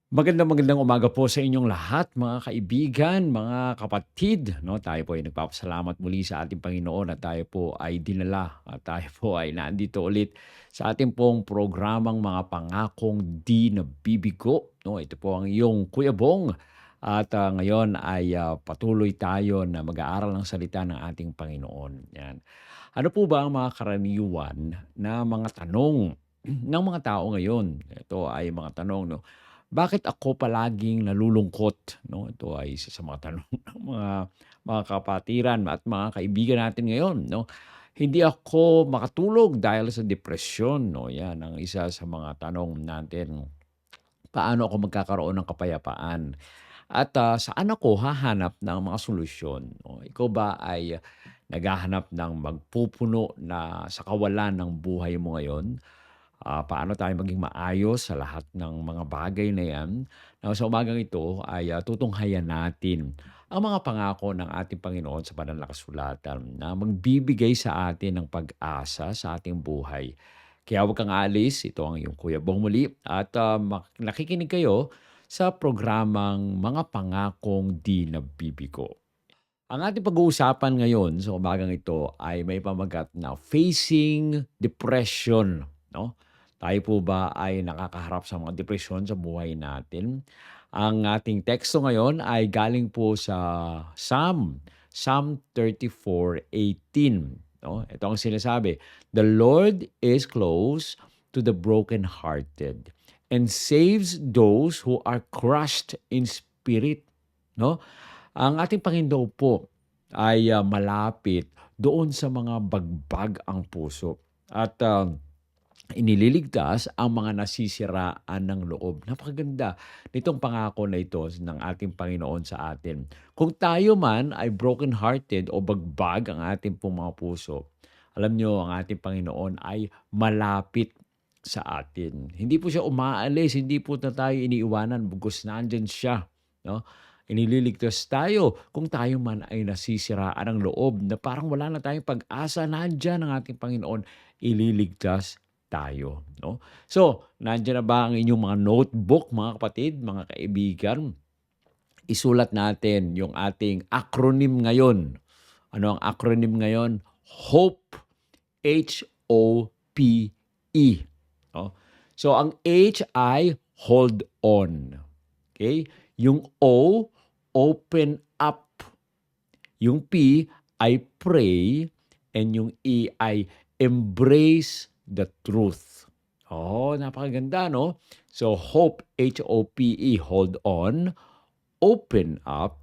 Magandang umaga po sa inyong lahat mga kaibigan, mga kapatid, 'no. Tayo po ay nagpapasalamat muli sa ating Panginoon at tayo po ay dinala at tayo po ay nandito ulit sa ating pong programang Mga Pangakong Di Nabibigo, 'no. Ito po ang iyong Kuya Bong at, ngayon ay, patuloy tayo na mag-aaral ng salita ng ating Panginoon, 'yan. Ano po ba ang mga karaniwan na mga tanong ng mga tao ngayon? Ito ay mga tanong, 'no. Bakit ako palaging nalulungkot, 'no? Ito ay isa sa mga tanong ng mga kapatiran at mga kaibigan natin ngayon, 'no? Hindi ako makatulog dahil sa depresyon, 'no? 'Yan ang isa sa mga tanong natin. Paano ako magkakaroon ng kapayapaan? At, saan ako hahanap ng mga solusyon, oh? Ikaw ba ay naghahanap ng magpupuno na sa kawalan ng buhay mo ngayon? Paano tayo maging maayos sa lahat ng mga bagay na 'yan? Na sa umagang ito ay, tutunghayan natin ang mga pangako ng ating Panginoon sa banal na kasulatan na magbibigay sa atin ng pag-asa sa ating buhay. Kaya huwag kang aalis, ito ang iyong Kuya Bong muli at, nakikinig kayo sa programang Mga Pangakong Di Nabibigo. Ang ating pag-uusapan ngayon sa umagang ito ay may pamagat na Facing Depression, 'no? Tayo po ba ay nakakaharap sa mga depresyon sa buhay natin? Ang ating teksto ngayon ay galing po sa Psalm 34:18, 'no? Ito ang sinasabi, "The Lord is close to the brokenhearted and saves those who are crushed in spirit." 'No? Ang ating Panginoon po ay, malapit doon sa mga bagbag ang puso at, inililigtas ang mga nasisiraan ng loob. Napakaganda nitong pangako na ito ng ating Panginoon sa atin. Kung tayo man ay broken-hearted o bagbag ang ating pong mga puso, alam niyo ang ating Panginoon ay malapit sa atin. Hindi po siya umaalis, hindi po na tayo iniiwanan, bugos nandiyan siya, 'no? Inililigtas tayo kung tayo man ay nasisiraan ng loob na parang wala na tayong pag-asa, nandiyan ang ating Panginoon, ililigtas tayo, 'no? So, nandiyan na ba ang inyong mga notebook, mga kapatid, mga kaibigan? Isulat natin yung ating acronym ngayon. Ano ang acronym ngayon? HOPE, HOPE, oh. So, ang H ay hold on, okay? Yung O, open up. Yung P ay pray and yung E ay embrace the truth. Oh, napakaganda, no? So, hope, HOPE, hold on, open up,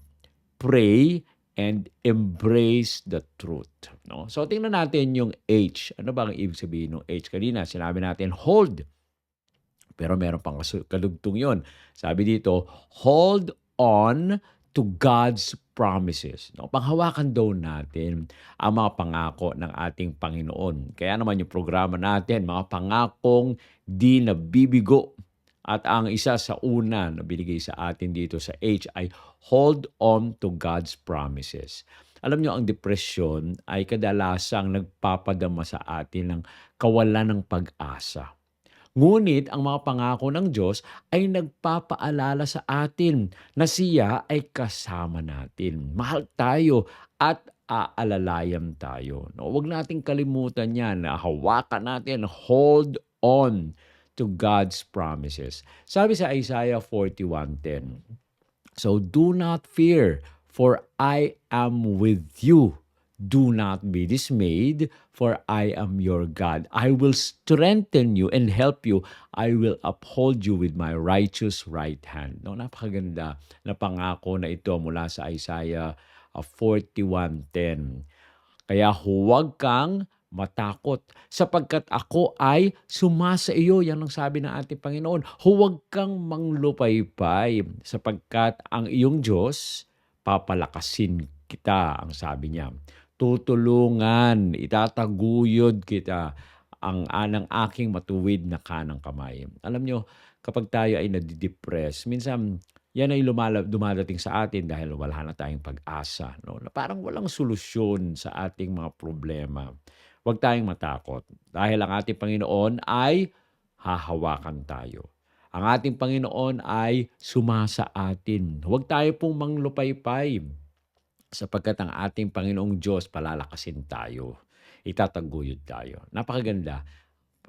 pray, and embrace the truth. No? So, tingnan natin yung H. Ano ba ang ibig sabihin ng H? Kanina, sinabi natin hold. Pero meron pang kadugtong yon. Sabi dito, hold on to God's promises. No, panghawakan daw natin ang mga pangako ng ating Panginoon. Kaya naman yung programa natin, mga pangakong di nabibigo. At ang isa sa una na binigay sa atin dito sa H ay hold on to God's promises. Alam nyo, ang depresyon ay kadalasang nagpapadama sa atin ng kawalan ng pag-asa. Ngunit ang mga pangako ng Diyos ay nagpapaalala sa atin na siya ay kasama natin. Mahal tayo at aalalayan tayo. No, huwag nating kalimutan yan. Hawakan natin, hold on to God's promises. Sabi sa Isaiah 41:10, "So do not fear, for I am with you. Do not be dismayed, for I am your God. I will strengthen you and help you. I will uphold you with my righteous right hand." No, napakaganda na pangako na ito mula sa Isaiah 41:10. Kaya huwag kang matakot sapagkat ako ay sumasa iyo. Yan ang sabi ng ating Panginoon. Huwag kang manglupaypay sapagkat ang iyong Diyos papalakasin kita, ang sabi niya. Tutulungan, itataguyod kita ang anang aking matuwid na kanang kamay. Alam nyo, kapag tayo ay nadidepress, minsan yan ay dumadating sa atin dahil wala na tayong pag-asa. No? Na parang walang solusyon sa ating mga problema. Huwag tayong matakot dahil ang ating Panginoon ay hahawakan tayo. ang ating Panginoon ay sumasa atin. Huwag tayo pong manglupaypay sapagkat ang ating Panginoong Diyos palalakasin tayo. Itataguyod tayo. Napakaganda.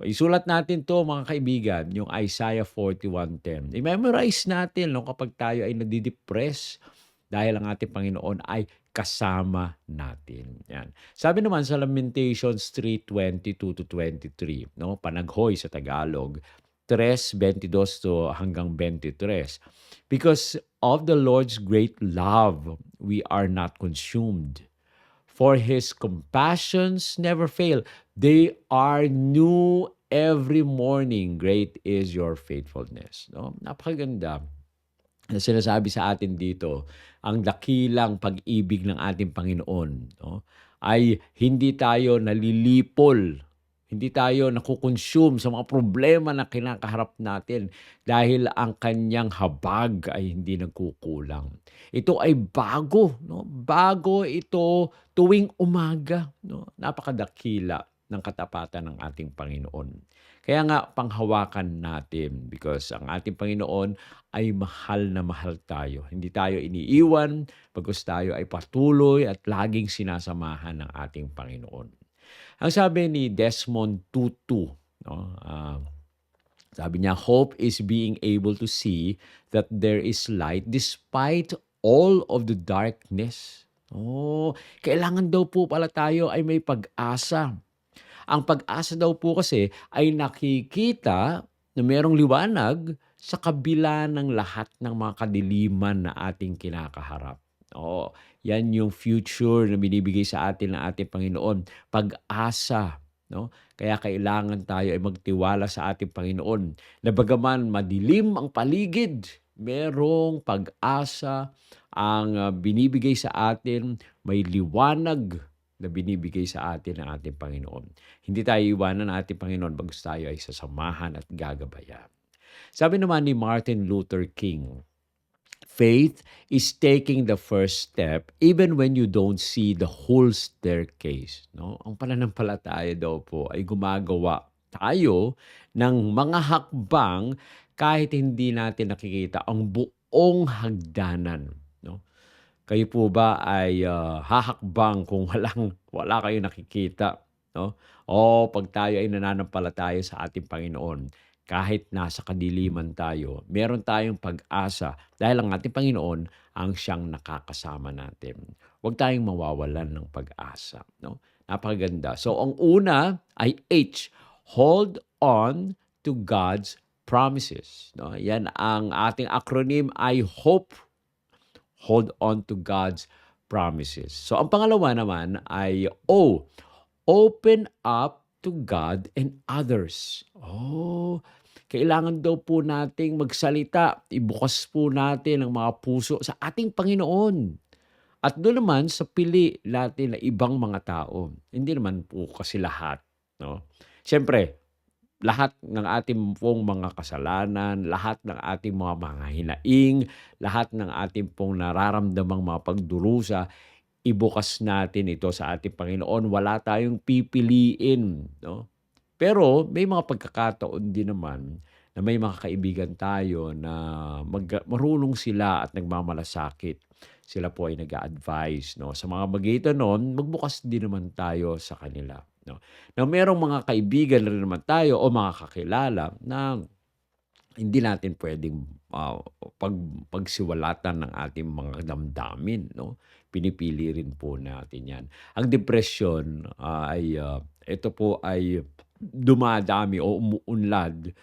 Isulat natin 'to mga kaibigan, yung Isaiah 41:10. I-memorize natin 'no, kapag tayo ay nade-depress dahil ang ating Panginoon ay kasama natin, 'yan. Sabi naman sa Lamentations 3:22-23 'no, panaghoy sa Tagalog, 3:22 hanggang 23. Because of the Lord's great love, we are not consumed. For his compassions never fail. They are new every morning. Great is your faithfulness. No? Napakaganda na sinasabi sa atin dito, ang dakilang pag-ibig ng ating Panginoon, no? Ay hindi tayo nalilipol, hindi tayo nakukonsume sa mga problema na kinakaharap natin dahil ang kanyang habag ay hindi nagkukulang. Ito ay bago, no? Bago ito tuwing umaga, no? Napakadakila ng katapatan ng ating Panginoon. Kaya nga panghawakan natin because ang ating Panginoon ay mahal na mahal tayo. Hindi tayo iniiwan, bagkus tayo ay patuloy at laging sinasamahan ng ating Panginoon. Ang sabi ni Desmond Tutu, no, sabi niya, hope is being able to see that there is light despite all of the darkness. Oh, kailangan daw po pala tayo ay may pag-asa. Ang pag-asa daw po kasi ay nakikita na merong liwanag sa kabila ng lahat ng mga kadiliman na ating kinakaharap. Oo, yan yung future na binibigay sa atin ng ating Panginoon. Pag-asa. No? Kaya kailangan tayo ay magtiwala sa ating Panginoon na bagaman madilim ang paligid, merong pag-asa ang binibigay sa atin, may liwanag na binibigay sa atin ng ating Panginoon. Hindi tayo iwanan ng ating Panginoon bagkus tayo ay sasamahan at gagabayan. Sabi naman ni Martin Luther King, faith is taking the first step even when you don't see the whole staircase. No? Ang pananampalataya daw po ay gumagawa tayo ng mga hakbang kahit hindi natin nakikita ang buong hagdanan. No? Kayo po ba ay hahakbang kung wala kayong nakikita? No? O pag tayo ay nananampalataya sa ating Panginoon, kahit nasa kadiliman tayo, meron tayong pag-asa dahil ang ating Panginoon ang siyang nakakasama natin. Huwag tayong mawawalan ng pag-asa. No? Napakaganda. So ang una ay H, hold on to God's promises. No? Yan ang ating acronym ay HOPE. Hold on to God's promises. So ang pangalawa naman ay O, open up to God and others. Oh, kailangan daw po nating magsalita. Ibukas po natin ang mga puso sa ating Panginoon. At doon naman sa pili natin na ibang mga tao. Hindi naman po kasi lahat. No? Siyempre, lahat ng ating pong mga kasalanan, lahat ng ating mga hinaing, lahat ng ating pong nararamdamang mga pagdurusa, ibukas natin ito sa ating Panginoon. Wala tayong pipiliin. No? Pero may mga pagkakataon din naman na may mga kaibigan tayo na marunong sila at nagmamalasakit. Sila po ay nag-a-advise. No? Sa mga magitan nun, magbukas din naman tayo sa kanila. No? Na merong mga kaibigan na rin naman tayo o mga kakilala na hindi natin pwedeng pagsiwalatan ng ating mga damdamin. No? Pinipili rin po natin yan. Ang depression ito po ay dumadami o umuunlad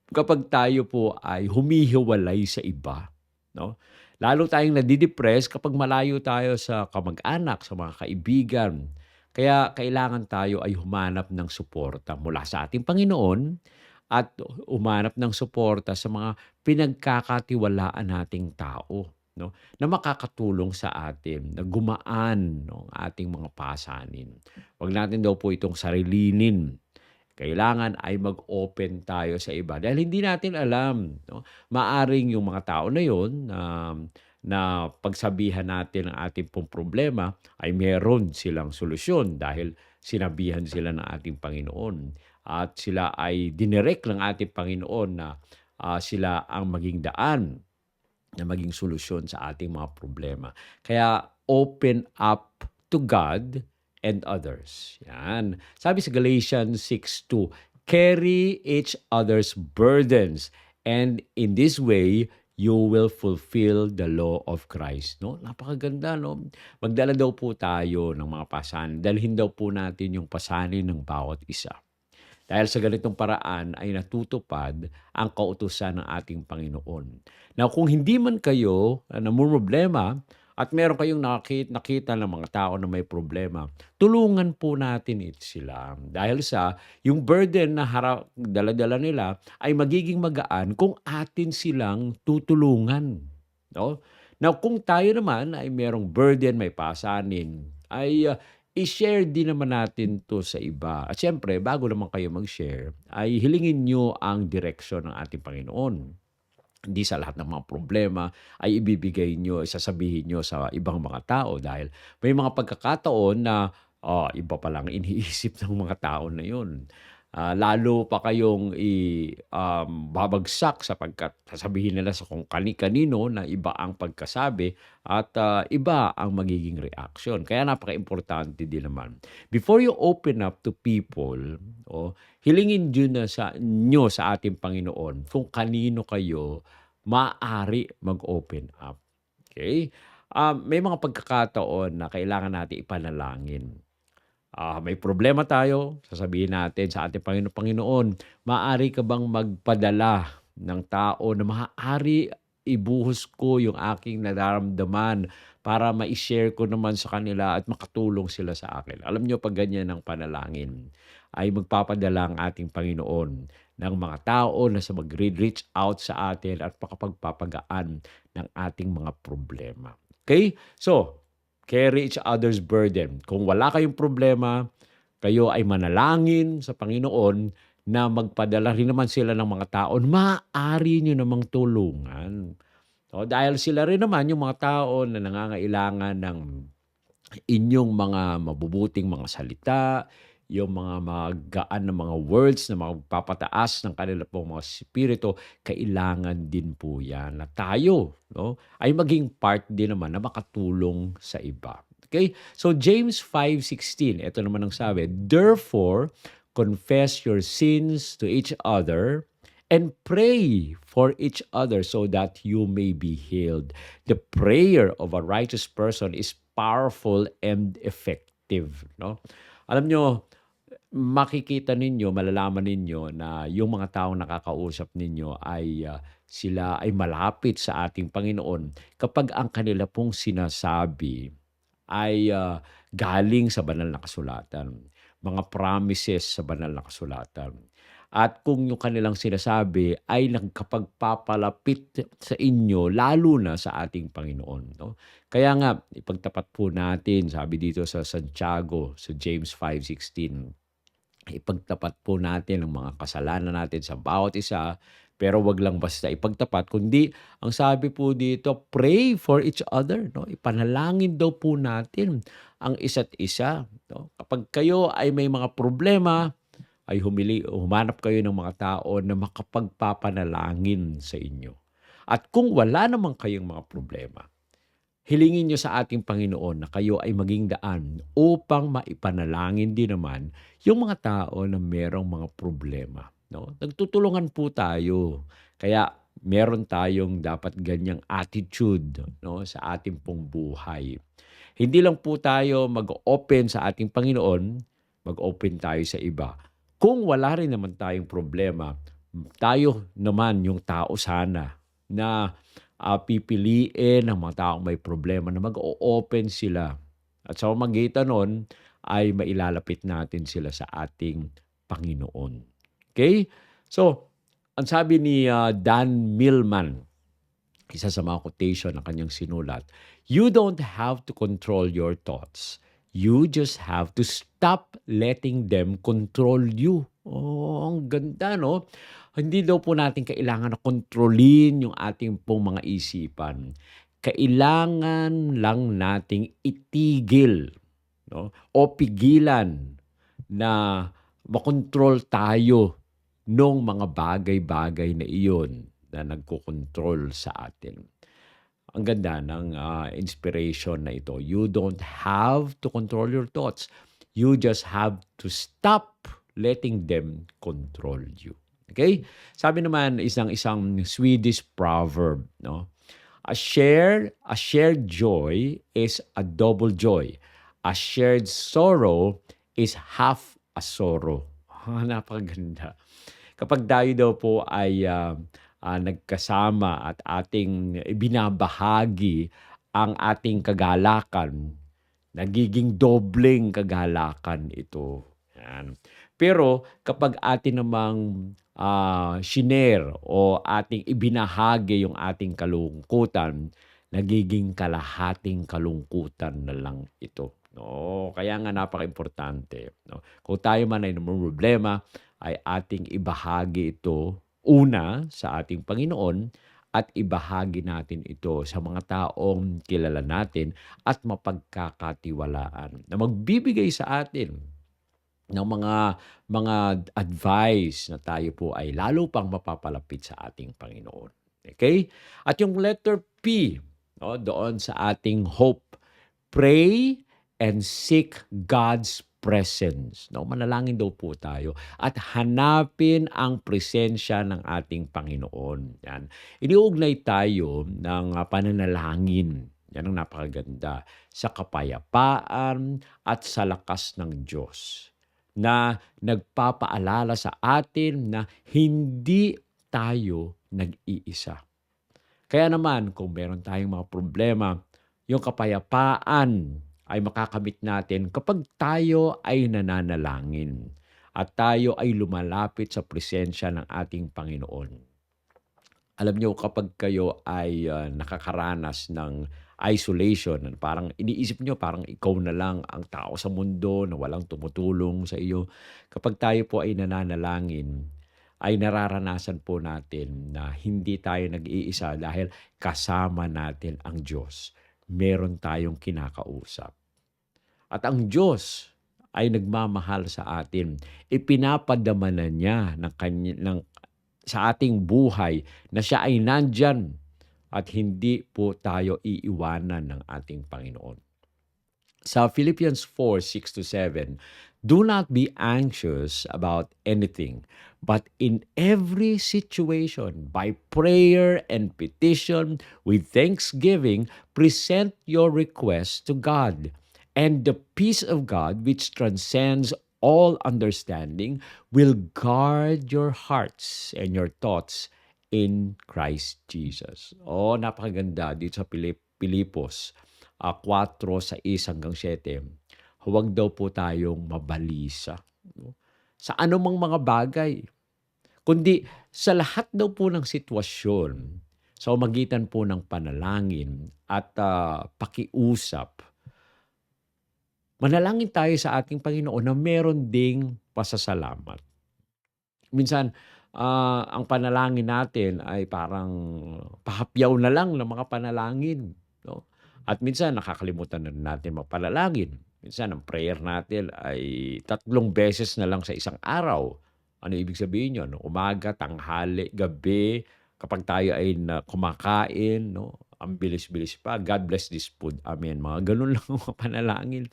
kapag tayo po ay humihiwalay sa iba. No? Lalo tayong nadidepress kapag malayo tayo sa kamag-anak, sa mga kaibigan. Kaya kailangan tayo ay humanap ng suporta mula sa ating Panginoon at humanap ng suporta sa mga pinagkakatiwalaan nating tao, no? Na makakatulong sa atin, na gumaan no, ating mga pasanin. Huwag natin daw po itong sarilinin. Kailangan ay mag-open tayo sa iba dahil hindi natin alam. No? Maaring yung mga tao na yun na pagsabihan natin ang ating pong problema ay meron silang solusyon dahil sinabihan sila ng ating Panginoon. At sila ay dinirect ng ating Panginoon na sila ang maging daan na maging solusyon sa ating mga problema. Kaya open up to God and others. Yan. Sabi sa Galatians 6:2, carry each other's burdens, and in this way you will fulfill the law of Christ. No? Napakaganda, no? Magdala daw po tayo ng mga pasanin. Dalhin daw po natin yung pasanin ng bawat isa. Dahil sa ganitong paraan ay natutupad ang kautusan ng ating Panginoon. Now, kung hindi man kayo namumroblema at meron kayong nakita ng mga tao na may problema, tulungan po natin sila. Dahil sa yung burden na dala-dala nila ay magiging magaan kung atin silang tutulungan. No? Now, kung tayo naman ay merong burden, may pasanin, ay i-share din naman natin to sa iba. At siyempre, bago naman kayo mag-share, ay hilingin nyo ang direksyon ng ating Panginoon. Hindi sa lahat ng mga problema ay ibibigay nyo, isasabihin nyo sa ibang mga tao dahil may mga pagkakataon na iba pa lang iniisip ng mga tao na yun. Lalo pa kayong babagsak sapagkat sasabihin nila sa kung kani-kanino na iba ang pagkasabi at iba ang magiging reaksyon. Kaya napaka-importante din naman. Before you open up to people, hilingin nyo sa ating Panginoon kung kanino kayo maaari mag-open up. Okay? May mga pagkakataon na kailangan natin ipanalangin. May problema tayo, sasabihin natin sa ating Panginoon, maaari ka bang magpadala ng tao na maaari ibuhos ko yung aking nararamdaman para ma-share ko naman sa kanila at makatulong sila sa akin. Alam nyo, pag ganyan ang panalangin, ay magpapadala ang ating Panginoon ng mga tao na sa mag-reach out sa atin at makapagpapagaan ng ating mga problema. Okay? So, carry each other's burden. Kung wala kayong problema, kayo ay manalangin sa Panginoon na magpadala rin naman sila ng mga tao na maaari nyo namang tulungan. Dahil sila rin naman yung mga tao na nangangailangan ng inyong mga mabubuting mga salita, yung mga magaan na mga words na magpapataas ng kanila pong mga spirito, kailangan din po yan na tayo ay maging part din naman na makatulong sa iba. Okay? So James 5:16, ito naman ang sabi, therefore, confess your sins to each other and pray for each other so that you may be healed. The prayer of a righteous person is powerful and effective. No? Alam nyo, makikita ninyo, malalaman ninyo na yung mga taong nakakausap ninyo ay sila ay malapit sa ating Panginoon kapag ang kanila pong sinasabi ay galing sa banal na kasulatan, mga promises sa banal na kasulatan. At kung yung kanilang sinasabi ay nagkapagpapalapit sa inyo, lalo na sa ating Panginoon. No? Kaya nga, ipagtapat po natin, sabi dito sa Santiago, sa James 5:16, ipagtapat po natin ang mga kasalanan natin sa bawat isa, pero wag lang basta ipagtapat, kundi ang sabi po dito, pray for each other. No? Ipanalangin daw po natin ang isa't isa. No? Kapag kayo ay may mga problema, ay humanap kayo ng mga tao na makapagpapanalangin sa inyo. At kung wala naman kayong mga problema, hilingin nyo sa ating Panginoon na kayo ay maging daan upang maipanalangin din naman yung mga tao na merong mga problema. No? Nagtutulungan po tayo. Kaya meron tayong dapat ganyang attitude sa ating pong buhay. Hindi lang po tayo mag-open sa ating Panginoon, mag-open tayo sa iba. Kung wala rin naman tayong problema, tayo naman yung tao sana na pipiliin ng mga taong may problema na mag-o-open sila. At sa pamamagitan nun ay mailalapit natin sila sa ating Panginoon. Okay? So, ang sabi ni Dan Millman, isa sa mga quotation na kanyang sinulat, you don't have to control your thoughts. You just have to stop letting them control you. Ang ganda, no? Hindi daw po natin kailangan na kontrolin yung ating pong mga isipan. Kailangan lang nating itigil, o pigilan na makontrol tayo nung mga bagay-bagay na iyon na nagkokontrol sa atin. Ang ganda ng inspiration na ito. You don't have to control your thoughts. You just have to stop letting them control you. Okay? Sabi naman isang Swedish proverb, no? A shared joy is a double joy. A shared sorrow is half a sorrow. Napakaganda. Kapag tayo daw po ay nagkasama at ating ibinabahagi ang ating kagalakan, nagiging dobleng kagalakan ito. Yan. Pero kapag atin namang shinare o ating ibinahagi yung ating kalungkutan, nagiging kalahating kalungkutan na lang ito. No, kaya nga napaka-importante. No? Kung tayo man ay problema, ay ating ibahagi ito una sa ating Panginoon at ibahagi natin ito sa mga taong kilala natin at mapagkakatiwalaan na magbibigay sa atin ng mga advice na tayo po ay lalo pang mapapalapit sa ating Panginoon. Okay? At yung letter P, no, doon sa ating hope, pray and seek God's presence. No, manalangin daw po tayo at hanapin ang presensya ng ating Panginoon. Yan. Iniugnay tayo ng pananalangin. Yan ang napakaganda. Sa kapayapaan at sa lakas ng Diyos na nagpapaalala sa atin na hindi tayo nag-iisa. Kaya naman, kung meron tayong mga problema, yung kapayapaan ay makakamit natin kapag tayo ay nananalangin at tayo ay lumalapit sa presensya ng ating Panginoon. Alam niyo, kapag kayo ay nakakaranas ng isolation, parang iniisip niyo parang ikaw na lang ang tao sa mundo na walang tumutulong sa iyo. Kapag tayo po ay nananalangin, ay nararanasan po natin na hindi tayo nag-iisa dahil kasama natin ang Diyos. Meron tayong kinakausap. At ang Diyos ay nagmamahal sa atin. Ipinapadama na niya sa ating buhay na siya ay nandyan at hindi po tayo iiwanan ng ating Panginoon. Sa Philippians 4:6-7, do not be anxious about anything, but in every situation, by prayer and petition, with thanksgiving, present your requests to God. And the peace of God, which transcends all understanding, will guard your hearts and your thoughts in Christ Jesus. Oh, napakaganda dito sa Pilipos 4:6-7. Huwag daw po tayong mabalisa, no? Sa anumang mga bagay, kundi sa lahat daw po ng sitwasyon, sa magitan po ng panalangin at pakiusap, manalangin tayo sa ating Panginoon na meron ding pasasalamat. Minsan, ang panalangin natin ay parang pahapyaw na lang ng mga panalangin, no? At minsan nakakalimutan na natin magpanalangin. Minsan ang prayer natin ay 3 beses na lang sa isang araw. Ano ibig sabihin yun? Umaga, tanghali, gabi, kapag tayo ay kumakain, no? Ang bilis-bilis pa. God bless this food. Amen. Mga ganun lang ang panalangin.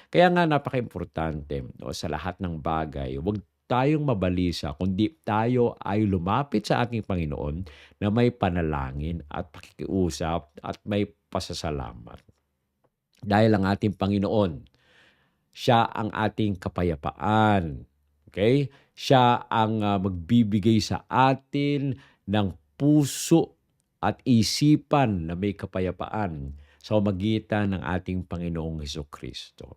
Kaya nga napaka-importante, no? Sa lahat ng bagay, huwag tayong mabalisa, kundi tayo ay lumapit sa ating Panginoon na may panalangin at pakikiusap at may pasasalamat. Dahil ang ating Panginoon, siya ang ating kapayapaan. Okay? Siya ang magbibigay sa atin ng puso at isipan na may kapayapaan sa magitan ng ating Panginoong Hesukristo.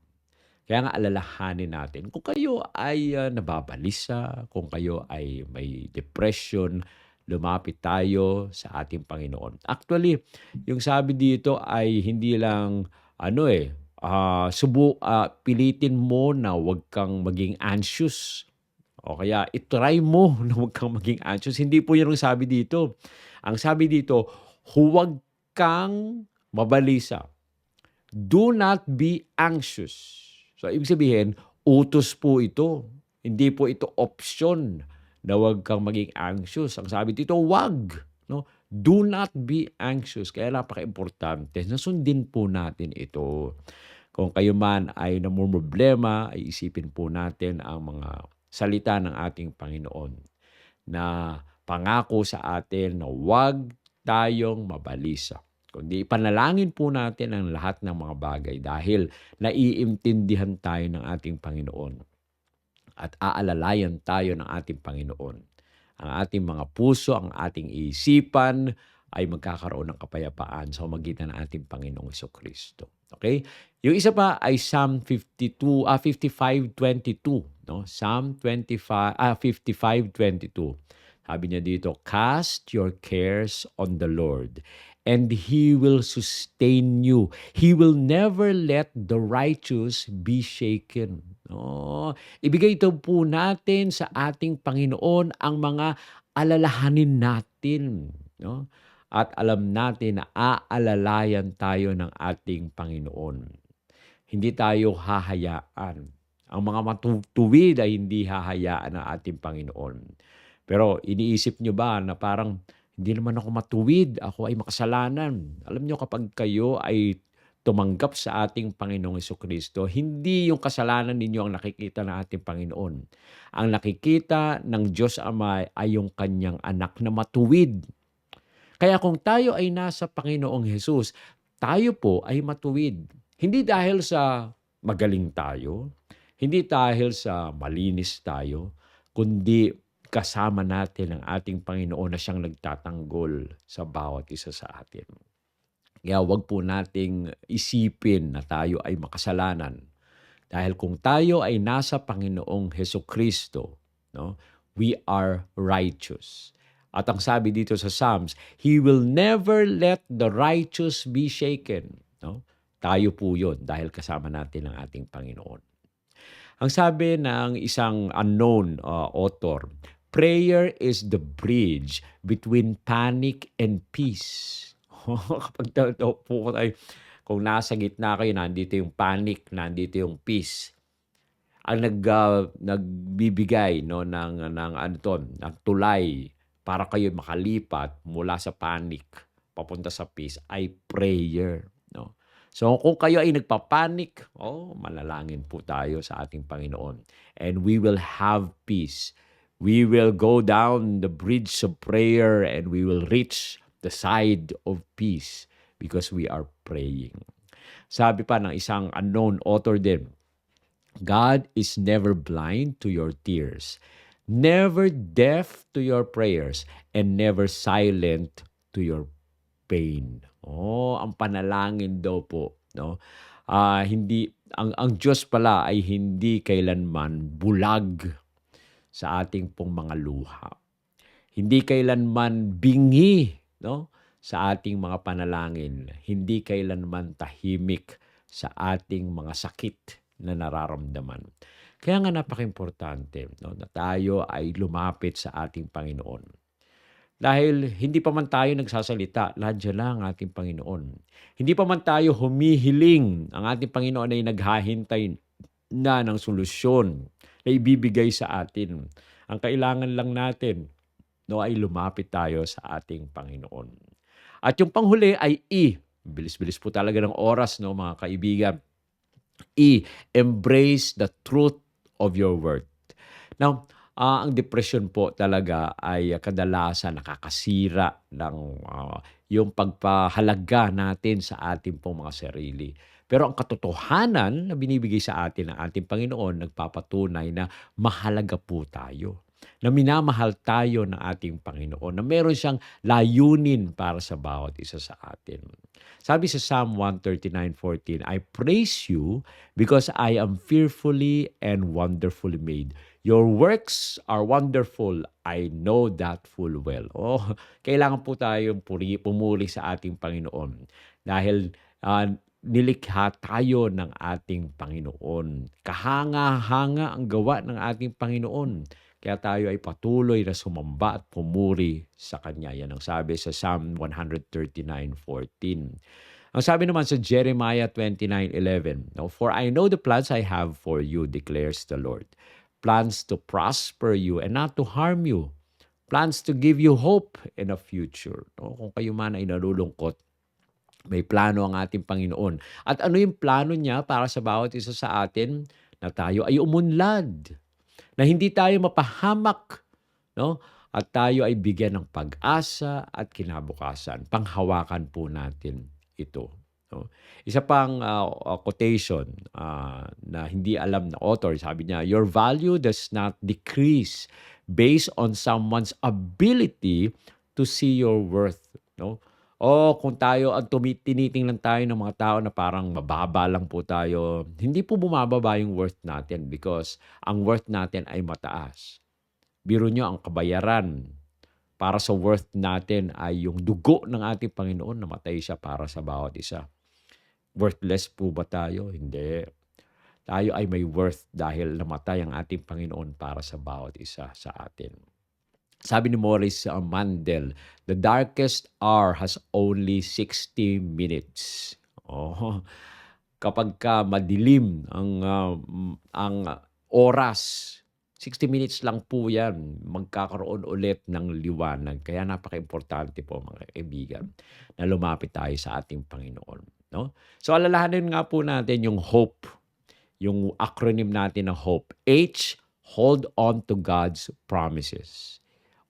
Kaya nga alalahanin natin, kung kayo ay nababalisa, kung kayo ay may depression, lumapit tayo sa ating Panginoon. Actually, yung sabi dito ay hindi lang pilitin mo na huwag kang maging anxious. O kaya itry mo na huwag kang maging anxious. Hindi po yan ang sabi dito. Ang sabi dito, huwag kang mabalisa. Do not be anxious. So, ibig sabihin, utos po ito. Hindi po ito option na huwag kang maging anxious. Ang sabi dito, wag. No? Do not be anxious. Kaya napaka-importante na sundin po natin ito. Kung kayo man ay namumroblema, ay isipin po natin ang mga salita ng ating Panginoon na pangako sa atin na huwag tayong mabalisa. Kundi ipanalangin po natin ang lahat ng mga bagay dahil naiintindihan tayo ng ating Panginoon at aalalayan tayo ng ating Panginoon. Ang ating mga puso, ang ating isipan ay magkakaroon ng kapayapaan sa magitan ng ating Panginoong Jesucristo. Okay? Yung isa pa ay Psalm 55:22, no? Psalm 55:22. Sabi niya dito, cast your cares on the Lord and He will sustain you. He will never let the righteous be shaken. No? Ibigay ito po natin sa ating Panginoon ang mga alalahanin natin. No? At alam natin na aalalayan tayo ng ating Panginoon. Hindi tayo hahayaan. Ang mga matutuwid ay hindi hahayaan ng ating Panginoon. Pero iniisip nyo ba na parang hindi naman ako matuwid, ako ay makasalanan. Alam nyo kapag kayo ay tumanggap sa ating Panginoong Jesucristo, hindi yung kasalanan ninyo ang nakikita ng ating Panginoon. Ang nakikita ng Diyos Ama ay yung kanyang anak na matuwid. Kaya kung tayo ay nasa Panginoong Jesus, tayo po ay matuwid. Hindi dahil sa magaling tayo, hindi dahil sa malinis tayo, kundi kasama natin ang ating Panginoon na siyang nagtatanggol sa bawat isa sa atin. Kaya wag po nating isipin na tayo ay makasalanan. Dahil kung tayo ay nasa Panginoong Jesucristo, no, we are righteous. At ang sabi dito sa Psalms, He will never let the righteous be shaken. No? Tayo po yun dahil kasama natin ang ating Panginoon. Ang sabi ng isang unknown author, prayer is the bridge between panic and peace. Kapag po tayo, kung nasa gitna kayo, nandito yung panic, nandito yung peace. Ang nagbibigay no ng tulay para kayo makalipat mula sa panic papunta sa peace ay prayer, no. So kung kayo ay nagpapanik, manalangin po tayo sa ating Panginoon and we will have peace. We will go down the bridge of prayer and we will reach the side of peace because we are praying. Sabi pa ng isang unknown author din, God is never blind to your tears, never deaf to your prayers, and never silent to your pain. Ang panalangin daw po, no? Hindi ang Diyos pala ay hindi kailanman bulag sa ating pong mga luha. Hindi kailanman bingi, no, sa ating mga panalangin. Hindi kailanman tahimik sa ating mga sakit na nararamdaman. Kaya nga napaka-importante, no, na tayo ay lumapit sa ating Panginoon. Dahil hindi pa man tayo nagsasalita, nandiyan lang ang ating Panginoon. Hindi pa man tayo humihiling, ang ating Panginoon ay naghahintay na ng solusyon na ibibigay sa atin. Ang kailangan lang natin, no, ay lumapit tayo sa ating Panginoon. At yung panghuli ay bilis-bilis po talaga ng oras, no, mga kaibigan. Embrace the truth of your word. Now, ang depression po talaga ay kadalasan nakakasira ng yung pagpahalaga natin sa ating pong mga sarili. Pero ang katotohanan na binibigay sa atin ng ating Panginoon nagpapatunay na mahalaga po tayo, na minamahal tayo ng ating Panginoon, na meron siyang layunin para sa bawat isa sa atin. Sabi sa Psalm 139:14, I praise you because I am fearfully and wonderfully made. Your works are wonderful. I know that full well. Kailangan po tayong pumuri sa ating Panginoon dahil nilikha tayo ng ating Panginoon. Kahanga-hanga ang gawa ng ating Panginoon. Kaya tayo ay patuloy na sumamba at pumuri sa Kanya. Yan ang sabi sa Psalm 139:14. Ang sabi naman sa Jeremiah 29:11, For I know the plans I have for you, declares the Lord. plans to prosper you and not to harm you, plans to give you hope in a future. No? Kung kayo man ay nalulungkot, may plano ang ating Panginoon. At ano yung plano niya para sa bawat isa sa atin? Na tayo ay umunlad, na hindi tayo mapahamak, no? At tayo ay bigyan ng pag-asa at kinabukasan. Panghawakan po natin ito. No? Isa pang quotation na hindi alam na author, sabi niya, your value does not decrease based on someone's ability to see your worth. No? O kung tayo ang tinitingnan tayo ng mga tao na parang mababa lang po tayo, hindi po bumababa yung worth natin because ang worth natin ay mataas. Biro nyo, ang kabayaran para sa worth natin ay yung dugo ng ating Panginoon, namatay siya para sa bawat isa. Worthless po ba tayo? Hindi. Tayo ay may worth dahil namatay ang ating Panginoon para sa bawat isa sa atin. Sabi ni Maurice Mandel, the darkest hour has only 60 minutes. Oh, kapag ka madilim ang oras, 60 minutes lang po yan, magkakaroon ulit ng liwanag. Kaya napaka-importante po mga kaibigan na lumapit tayo sa ating Panginoon. No? So alalahanin nga po natin yung hope, yung acronym natin na hope. H, hold on to God's promises.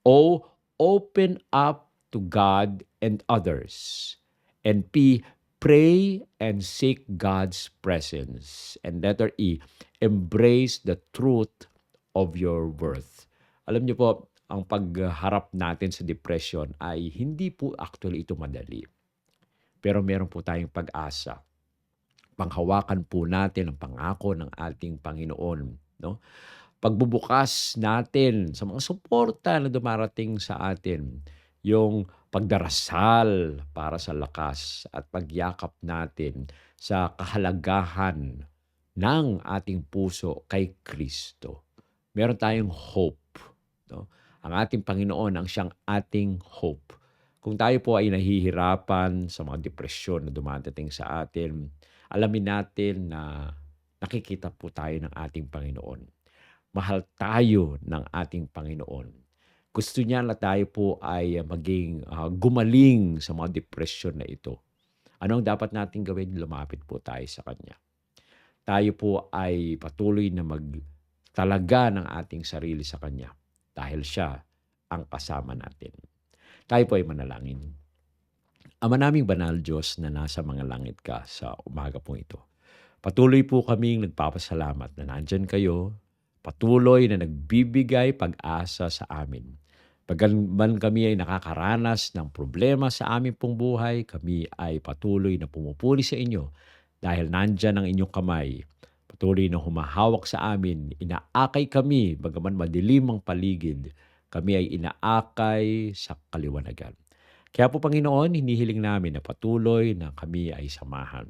O, open up to God and others. And P, pray and seek God's presence. And letter E, embrace the truth of your worth. Alam niyo po, ang pagharap natin sa depression ay hindi po actually ito madali. Pero meron po tayong pag-asa. Panghawakan po natin ang pangako ng ating Panginoon. No? Pagbubukas natin sa mga suporta na dumarating sa atin, yung pagdarasal para sa lakas at pagyakap natin sa kahalagahan ng ating puso kay Kristo. Meron tayong hope. No? Ang ating Panginoon ang siyang ating hope. Kung tayo po ay nahihirapan sa mga depresyon na dumadating sa atin, alamin natin na nakikita po tayo ng ating Panginoon. Mahal tayo ng ating Panginoon. Gusto niya na tayo po ay maging gumaling sa mga depression na ito. Ano ang dapat natin gawin? Lumapit po tayo sa Kanya. Tayo po ay patuloy na magtalaga ng ating sarili sa Kanya dahil siya ang kasama natin. Tayo po ay manalangin. Ama naming banal Diyos na nasa mga langit ka sa umaga pong ito. Patuloy po kaming nagpapasalamat na nandyan kayo, patuloy na nagbibigay pag-asa sa amin. Pagman kami ay nakakaranas ng problema sa aming pong buhay, kami ay patuloy na pumupuri sa inyo dahil nandyan ang inyong kamay. Patuloy na humahawak sa amin, inaakay kami, bagaman madilim ang paligid, kami ay inaakay sa kaliwanagan. Kaya po Panginoon, hinihiling namin na patuloy na kami ay samahan.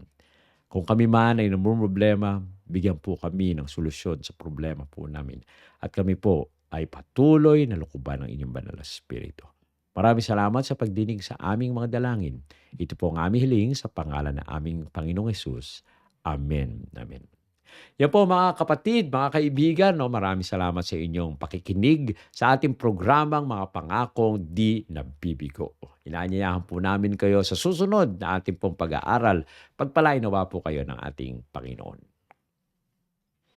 Kung kami man ay namumroblema, bigyan po kami ng solusyon sa problema po namin. At kami po ay patuloy na lukuban ng inyong banal na Espiritu. Maraming salamat sa pagdinig sa aming mga dalangin. Ito po ang aming hiling sa pangalan ng aming Panginoong Hesus. Amen. Amen. Yan po mga kapatid, mga kaibigan, no, maraming salamat sa inyong pakikinig sa ating programang Mga Pangakong Di Nabibigo. Inaanyayahan po namin kayo sa susunod na ating pong pag-aaral. Pagpalain nawa po kayo ng ating Panginoon.